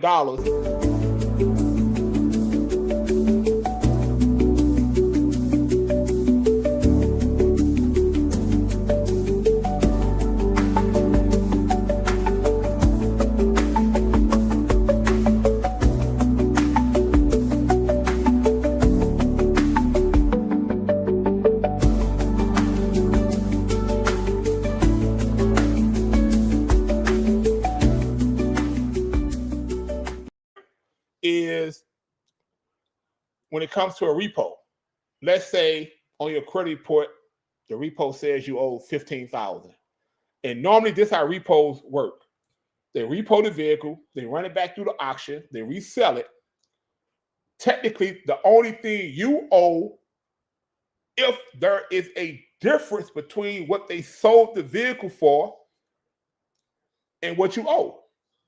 dollars. Is when it comes to a repo, let's say on your credit report, the repo says you owe $15,000. And normally this is how repos work. They repo the vehicle, they run it back through the auction, they resell it. Technically, the only thing you owe, if there is a difference between what they sold the vehicle for and what you owe.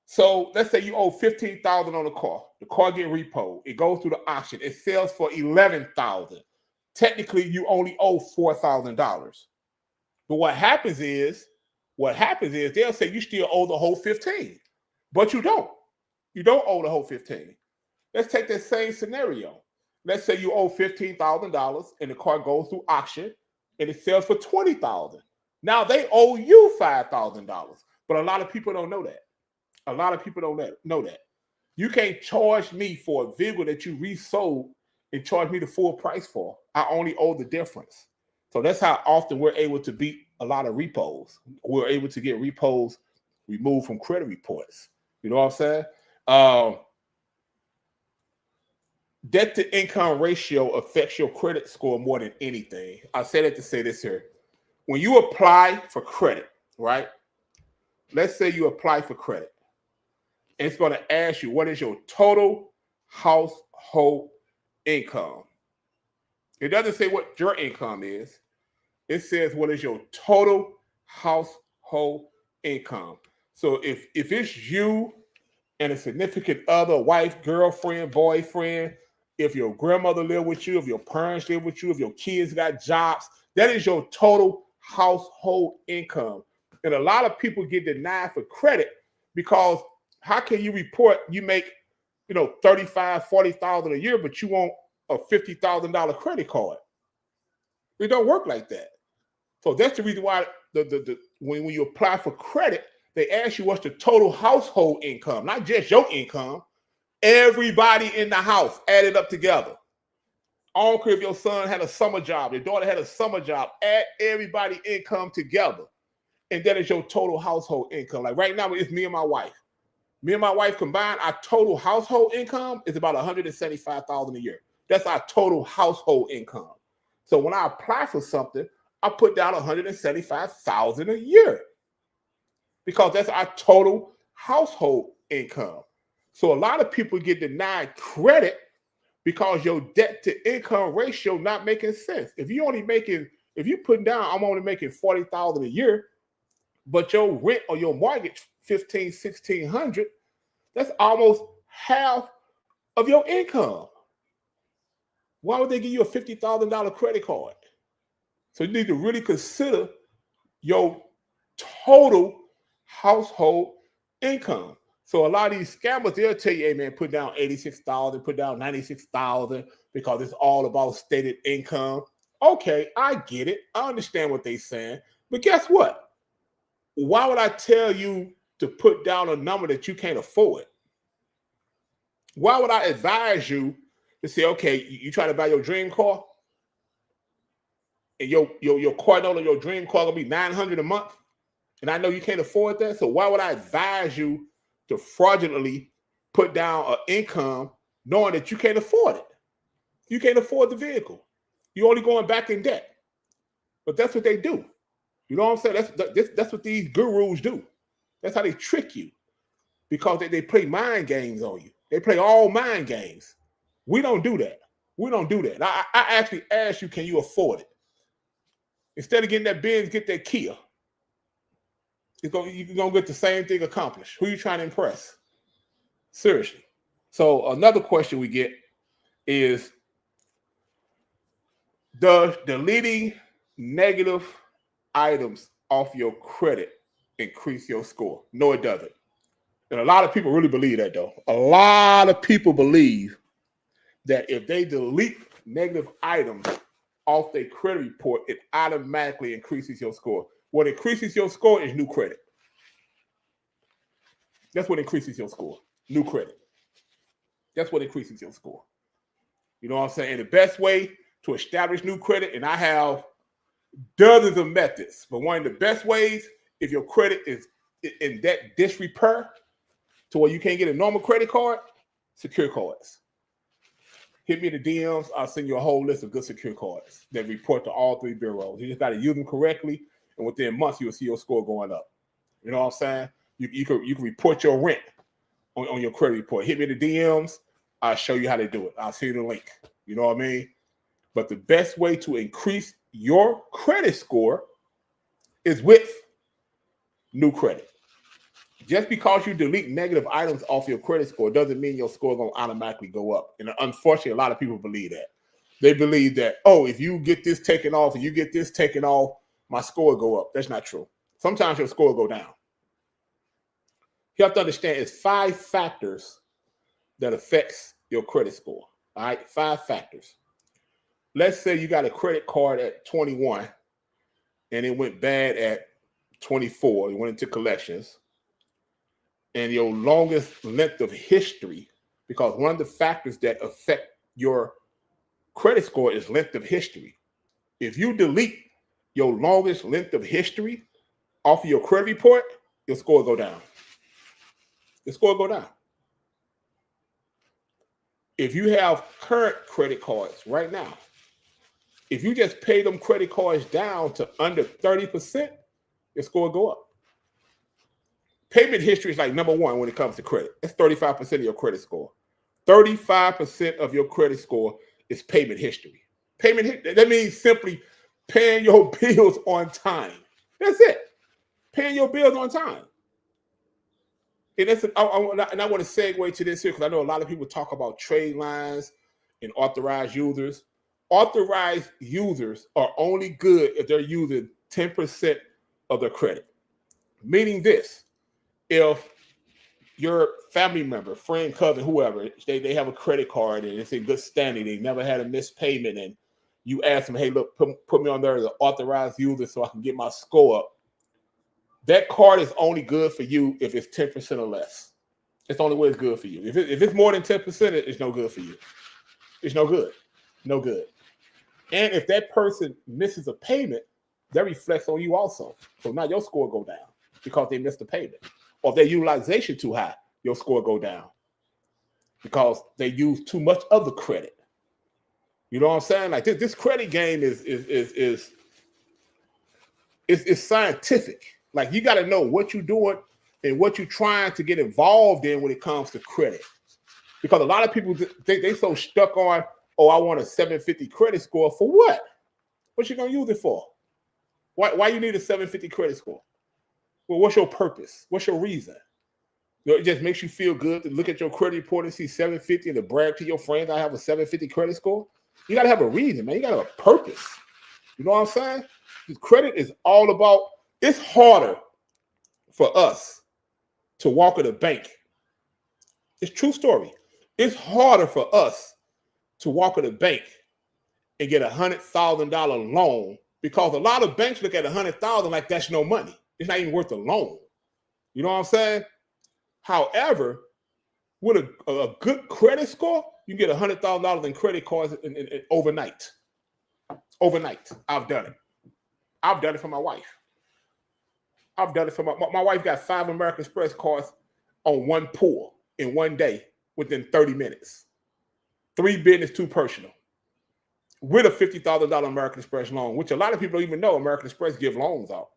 So let's say you owe $15,000 on the car. The car get repoed. It goes through the auction. It sells for $11,000. Technically, you only owe $4,000. But what happens is they'll say you still owe the whole 15, but you don't. You don't owe the whole 15. Let's take that same scenario. Let's say you owe $15,000 and the car goes through auction and it sells for $20,000. Now they owe you $5,000. But a lot of people don't know that. A lot of people don't know that. You can't charge me for a vehicle that you resold and charge me the full price for. I only owe the difference. So that's how often we're able to beat a lot of repos. We're able to get repos removed from credit reports. You know what I'm saying? Debt to income ratio affects your credit score more than anything. I say that to say this here. When you apply for credit, right? Let's say you apply for credit. It's going to ask you, what is your total household income? It doesn't say what your income is. It says, what is your total household income? So if it's you and a significant other, wife, girlfriend, boyfriend, if your grandmother live with you, if your parents live with you, if your kids got jobs, that is your total household income. And a lot of people get denied for credit because how can you report you make, $35,000, $40,000 a year, but you want a $50,000 credit card? It don't work like that. So that's the reason why when you apply for credit, they ask you what's the total household income, not just your income. Everybody in the house added up together. I don't care if your son had a summer job, your daughter had a summer job, add everybody income together. And that is your total household income. Like right now, it's me and my wife. Me and my wife combined, our total household income is about $175,000 a year. That's our total household income. So when I apply for something, I put down $175,000 a year because that's our total household income. So a lot of people get denied credit because your debt to income ratio not making sense. If you putting down, I'm only making $40,000 a year, but your rent or your mortgage $1,500, $1,600, that's almost half of your income. Why would they give you a $50,000 credit card? So you need to really consider your total household income. So a lot of these scammers, they'll tell you, hey man, put down $86,000, put down $96,000 because it's all about stated income. Okay, I get it. I understand what they're saying. But guess what? Why would I tell you to put down a number that you can't afford? Why would I advise you to say, okay, you try to buy your dream car and your car note on your dream car gonna be $900 a month, and I know you can't afford that. So why would I advise you to fraudulently put down an income knowing that you can't afford it? You can't afford the vehicle. You're only going back in debt. But that's what they do. You know what I'm saying? That's what these gurus do. That's how they trick you because they play mind games on you. They play all mind games. We don't do that. We don't do that. I actually ask you, can you afford it? Instead of getting that Benz, get that Kia. You're going to get the same thing accomplished. Who are you trying to impress? Seriously. So another question we get is, does deleting negative items off your credit increase your score? No, it doesn't. And a lot of people really believe that, though. A lot of people believe that if they delete negative items off their credit report, it automatically increases your score. What increases your score is new credit. That's what increases your score. New credit. That's what increases your score. You know what I'm saying? And the best way to establish new credit, and I have dozens of methods, but one of the best ways, if your credit is in that disrepair to where you can't get a normal credit card, secure cards. Hit me in the DMs. I'll send you a whole list of good secure cards that report to all 3 bureaus. You just got to use them correctly, and within months, you'll see your score going up. You know what I'm saying? You can report your rent on your credit report. Hit me in the DMs. I'll show you how to do it. I'll send you the link. You know what I mean? But the best way to increase your credit score is with new credit. Just because you delete negative items off your credit score doesn't mean your score is going to automatically go up. And unfortunately, a lot of people believe that. They believe that, oh, if you get this taken off and you get this taken off, my score will go up. That's not true. Sometimes your score will go down. You have to understand it's 5 factors that affects your credit score. All right, 5 factors. Let's say you got a credit card at 21 and it went bad at 24. You went into collections. And your longest length of history, because one of the factors that affect your credit score is length of history. If you delete your longest length of history off of your credit report, your score will go down. Your score will go down. If you have current credit cards right now, if you just pay them credit cards down to under 30%, your score will go up. Payment history is like number 1 when it comes to credit. That's 35% of your credit score. 35% of your credit score is payment history. That means simply paying your bills on time. That's it. Paying your bills on time. And I want to segue to this here because I know a lot of people talk about trade lines and authorized users. Authorized users are only good if they're using 10% of their credit. Meaning this. If your family member, friend, cousin, whoever, they have a credit card and it's in good standing, they never had a missed payment, and you ask them, hey, look, put me on there as an authorized user so I can get my score up. That card is only good for you if it's 10% or less. It's the only way it's good for you. If it's more than 10%, it's no good for you. It's no good. No good. And if that person misses a payment, that reflects on you also. So now your score go down because they missed the payment. Or if their utilization too high, your score go down because they use too much of the credit. You know what I'm saying? Like this credit game is scientific. Like you got to know what you're doing and what you're trying to get involved in when it comes to credit. Because a lot of people think they so stuck on, oh, I want a 750 credit score. For what? What you gonna use it for? Why you need a 750 credit score? Well, what's your purpose? What's your reason? It just makes you feel good to look at your credit report and see 750 and to brag to your friends, I have a 750 credit score. You got to have a reason, man. You got to have a purpose. You know what I'm saying? Because credit is all about, it's harder for us to walk at a bank. It's true story. It's harder for us to walk at a bank and get $100,000 loan because a lot of banks look at $100,000 like that's no money. It's not even worth a loan. You know what I'm saying? However, with a good credit score, you get $100,000 in credit cards in overnight. Overnight. I've done it. I've done it for my wife. I've done it for my wife got 5 American Express cards on one pull in one day within 30 minutes. 3 business, 2 personal. With a $50,000 American Express loan, which a lot of people don't even know American Express give loans out.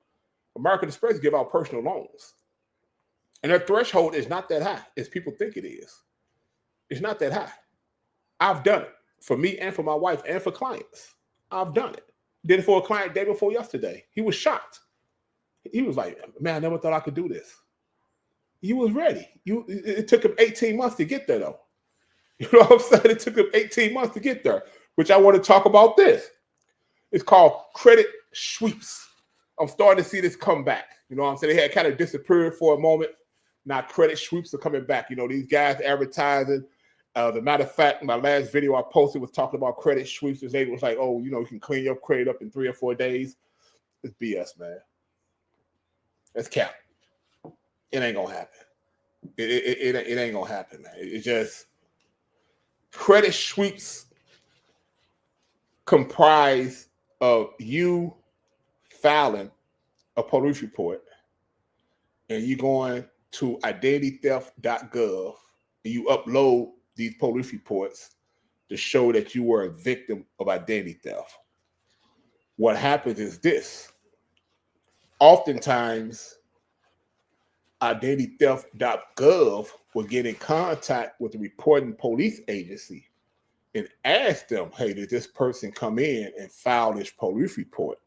American Express give out personal loans. And their threshold is not that high as people think it is. It's not that high. I've done it for me and for my wife and for clients. I've done it. Did it for a client day before yesterday. He was shocked. He was like, man, I never thought I could do this. He was ready. It took him 18 months to get there, though. You know what I'm saying? It took him 18 months to get there, which I want to talk about this. It's called credit sweeps. I'm starting to see this come back. You know what I'm saying? They had kind of disappeared for a moment. Now credit sweeps are coming back. These guys advertising. As a matter of fact, my last video I posted was talking about credit sweeps. This lady was like, "Oh, you can clean your credit up in 3 or 4 days." It's BS, man. That's cap. It ain't gonna happen. It ain't gonna happen, man. It's just credit sweeps comprise of you filing a police report and you going to identitytheft.gov and you upload these police reports to show that you were a victim of identity theft. What happens is this. Oftentimes, identitytheft.gov will get in contact with the reporting police agency and ask them, hey, did this person come in and file this police report?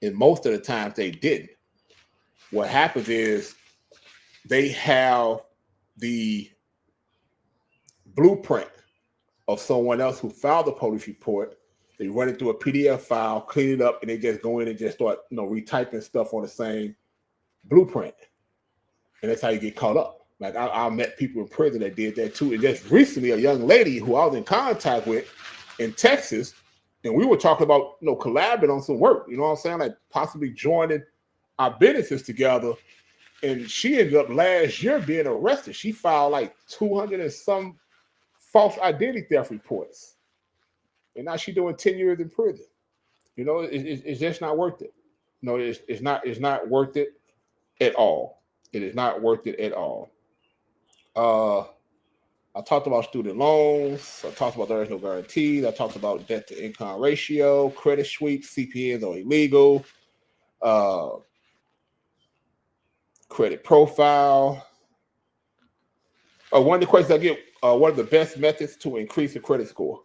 And most of the times they didn't. What happens is they have the blueprint of someone else who filed the police report. They run it through a PDF file, clean it up, and they just go in and just start, retyping stuff on the same blueprint. And that's how you get caught up. Like I met people in prison that did that too. And just recently, a young lady who I was in contact with in Texas, and we were talking about, collaborating on some work, you know what I'm saying? Like possibly joining our businesses together. And she ended up last year being arrested. She filed like 200 and some false identity theft reports. And now she's doing 10 years in prison. It's just not worth it. It's not worth it at all. It is not worth it at all. I talked about student loans. I talked about there is no guarantees. I talked about debt to income ratio, credit sweeps, CPNs are illegal, credit profile. One of the questions I get, what are the best methods to increase the credit score?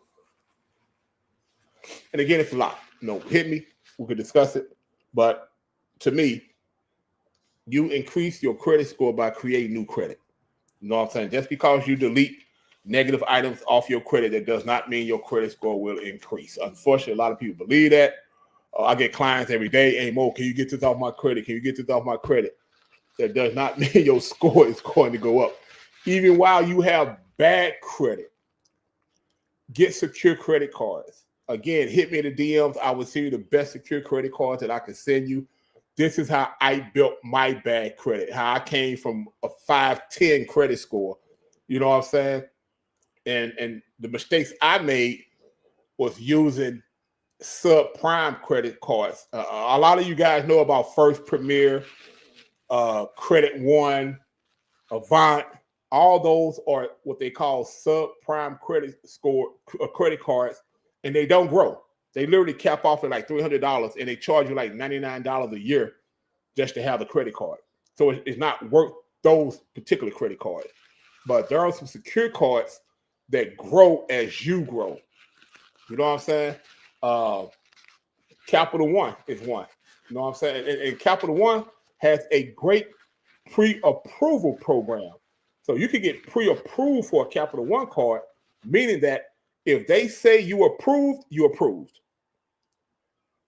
And again, it's a lot. Hit me. We could discuss it. But to me, you increase your credit score by creating new credit. You know what I'm saying? Just because you delete negative items off your credit, that does not mean your credit score will increase. Unfortunately, a lot of people believe that. I get clients every day, hey, Mo, can you get this off my credit? Can you get this off my credit? That does not mean your score is going to go up. Even while you have bad credit, get secure credit cards. Again, hit me in the DMs. I will send you the best secure credit cards that I can send you. This is how I built my bad credit, how I came from a 510 credit score. You know what I'm saying? And the mistakes I made was using subprime credit cards. A lot of you guys know about First Premier, Credit One, Avant. All those are what they call subprime credit cards, and they don't grow. They literally cap off at like $300, and they charge you like $99 a year just to have the credit card. So it's not worth those particular credit cards. But there are some secure cards that grow as you grow. You know what I'm saying? Capital One is one. You know what I'm saying? And Capital One has a great pre-approval program. So you can get pre-approved for a Capital One card, meaning that if they say you approved, you approved.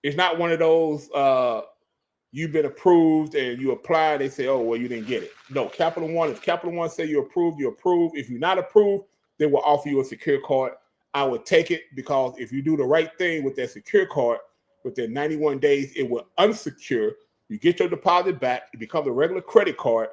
It's not one of those you've been approved and you apply, they say, oh, well, you didn't get it. No, Capital One, if Capital One say you approved, you approve. If you're not approved, they will offer you a secure card. I would take it because if you do the right thing with that secure card, within 91 days, it will unsecure. You get your deposit back, it becomes a regular credit card,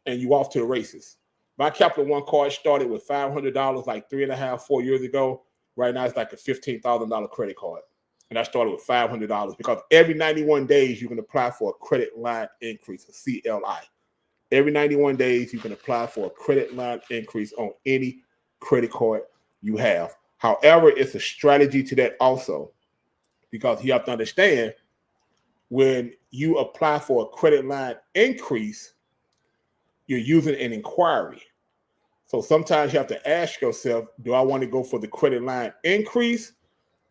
and you off to the races. My Capital One card started with $500 like 3.5, 4 years ago. Right now, it's like a $15,000 credit card. And I started with $500 because every 91 days, you can apply for a credit line increase, a CLI. Every 91 days, you can apply for a credit line increase on any credit card you have. However, it's a strategy to that also, because you have to understand when you apply for a credit line increase, you're using an inquiry. So sometimes you have to ask yourself, do I want to go for the credit line increase,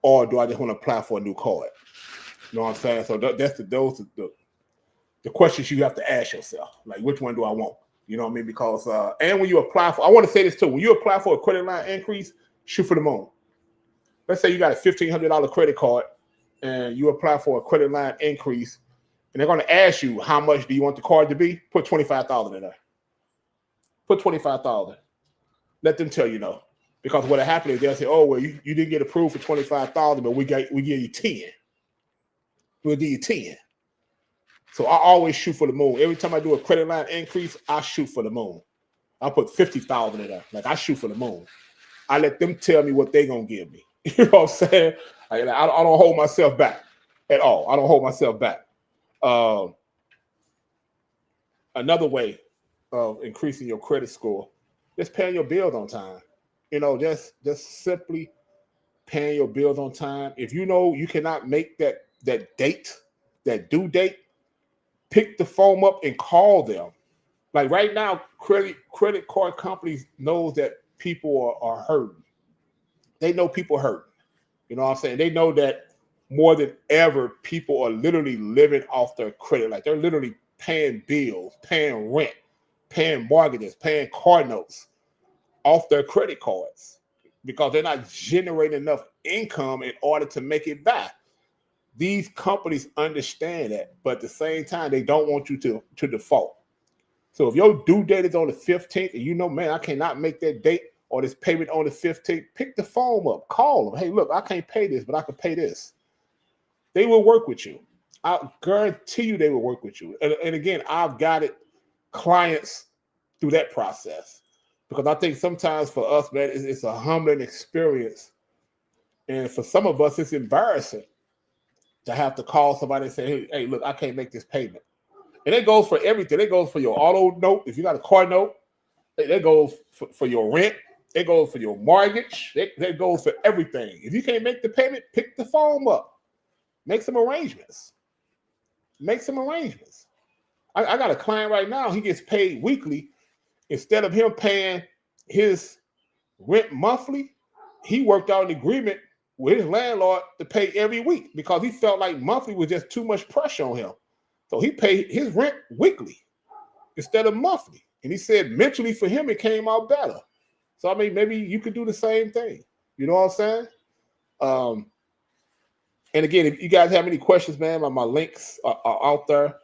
or do I just want to apply for a new card? You know what I'm saying? So those are the questions you have to ask yourself. Like, which one do I want? You know what I mean? Because, and when you apply for, I want to say this too, when you apply for a credit line increase, shoot for the moon. Let's say you got a $1,500 credit card and you apply for a credit line increase, and they're going to ask you, how much do you want the card to be? Put $25,000 in there. Put 25,000. Let them tell you no. Because what happened is they'll say, oh, well, you didn't get approved for 25,000, but we give you 10. We'll give you 10. So I always shoot for the moon. Every time I do a credit line increase, I shoot for the moon. I put 50,000 in there. Like, I shoot for the moon. I let them tell me what they're going to give me. You know what I'm saying? I don't hold myself back at all. I don't hold myself back. Another way of increasing your credit score, just paying your bills on time. You know, just simply paying your bills on time. If you know you cannot make that date, that due date, pick the phone up and call them. Like right now, credit card companies knows that people are hurting. They know people hurt. You know what I'm saying? They know that more than ever, people are literally living off their credit. Like they're literally paying bills, paying rent, paying mortgages, paying car notes off their credit cards because they're not generating enough income in order to make it back. These companies understand that, but at the same time, they don't want you to default. So if your due date is on the 15th and you know, man, I cannot make that date or this payment on the 15th, pick the phone up, call them. Hey, look, I can't pay this, but I can pay this. They will work with you. I guarantee you they will work with you. And again, I've guided clients through that process because I think sometimes for us, man, it's a humbling experience. And for some of us, it's embarrassing to have to call somebody and say, hey, look, I can't make this payment. And it goes for everything. It goes for your auto note. If you got a car note, it goes for your rent. It goes for your mortgage. It goes for everything. If you can't make the payment, pick the phone up. Make some arrangements. Make some arrangements. I got a client right now. He gets paid weekly. Instead of him paying his rent monthly, he worked out an agreement with his landlord to pay every week because he felt like monthly was just too much pressure on him. So he paid his rent weekly instead of monthly. And he said mentally for him, it came out better. So, I mean, maybe you could do the same thing. You know what I'm saying? And again, if you guys have any questions, man, my links are out there.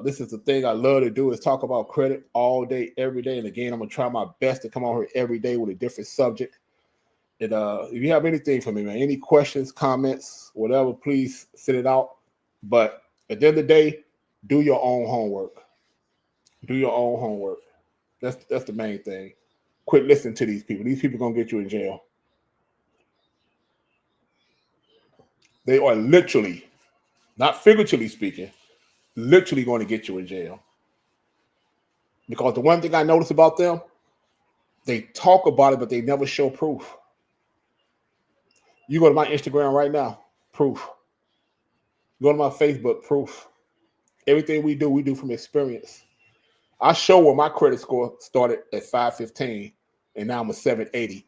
This is the thing I love to do is talk about credit all day, every day. And again, I'm going to try my best to come on here every day with a different subject. And if you have anything for me, man, any questions, comments, whatever, please send it out. But at the end of the day, do your own homework. Do your own homework. That's the main thing. Quit listening to these people. These people are going to get you in jail. They are literally, not figuratively speaking, literally going to get you in jail. Because the one thing I notice about them, they talk about it, but they never show proof. You go to my Instagram right now, proof. You go to my Facebook, proof. Everything we do from experience. I show where my credit score started at 515, and now I'm a 780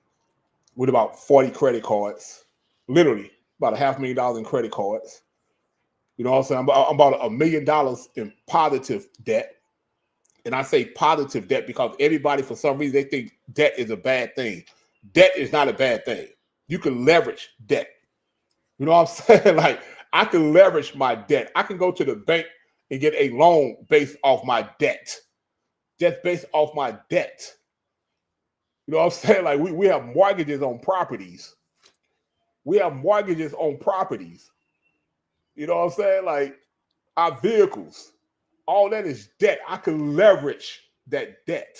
with about 40 credit cards. Literally, about $500,000 in credit cards. You know what I'm saying? I'm about $1 million in positive debt. And I say positive debt because everybody, for some reason, they think debt is a bad thing. Debt is not a bad thing. You can leverage debt. You know what I'm saying? Like, I can leverage my debt. I can go to the bank and get a loan based off my debt. Just based off my debt. You know what I'm saying? Like, we have mortgages on properties. We have mortgages on properties. You know what I'm saying? Like, our vehicles. All that is debt. I can leverage that debt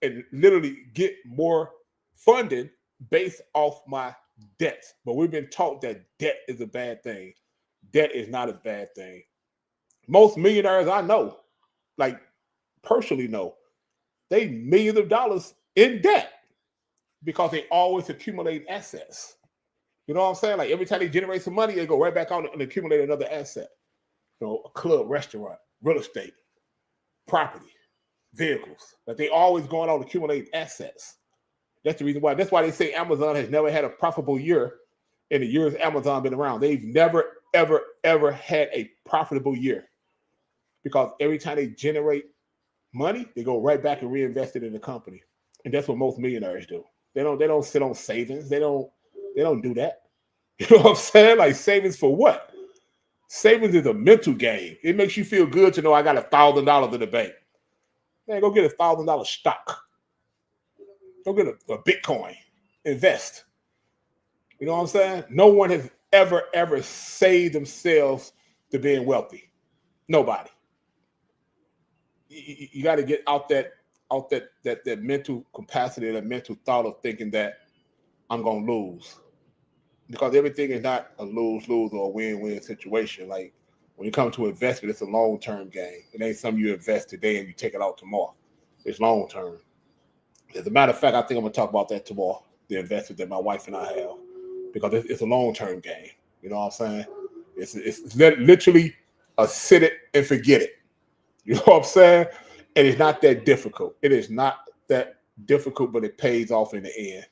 and literally get more funding based off my debt. But we've been taught that debt is a bad thing. Debt is not a bad thing. Most millionaires I know, like personally know, they millions of dollars in debt because they always accumulate assets. You know what I'm saying? Like every time they generate some money, they go right back out and accumulate another asset. You know, a club, restaurant, real estate, property, vehicles. But they always going out accumulating assets. That's the reason why. That's why they say Amazon has never had a profitable year in the years Amazon been around. They've never, ever, ever had a profitable year because every time they generate money, they go right back and reinvest it in the company. And that's what most millionaires do. They don't sit on savings. They don't do that. You know what I'm saying? Like savings for what? Savings is a mental game. It makes you feel good to know I got $1,000 in the bank. Man, go get $1,000 stock. Go get a Bitcoin. Invest. You know what I'm saying? No one has ever saved themselves to being wealthy. Nobody. You got to get out that mental capacity, that mental thought of thinking that I'm gonna lose, because everything is not a lose-lose or a win-win situation. Like when you come to investment, it's a long-term game. It ain't something you invest today and you take it out tomorrow. It's long-term. As a matter of fact, I think I'm gonna talk about that tomorrow. The investment that my wife and I have, because it's a long-term game. You know what I'm saying? It's literally a sit it and forget it. You know what I'm saying? And it's not that difficult. It is not that difficult, but it pays off in the end.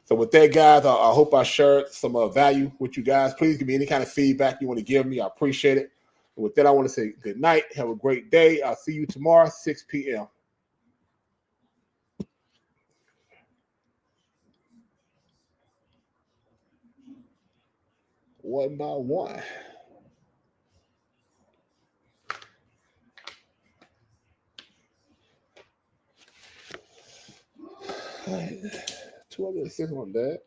So with that, guys, I hope I shared some value with you guys. Please give me any kind of feedback you want to give me. I appreciate it. And with that, I want to say good night. Have a great day. I'll see you tomorrow, 6 p.m. One by one. All right. 206 on that.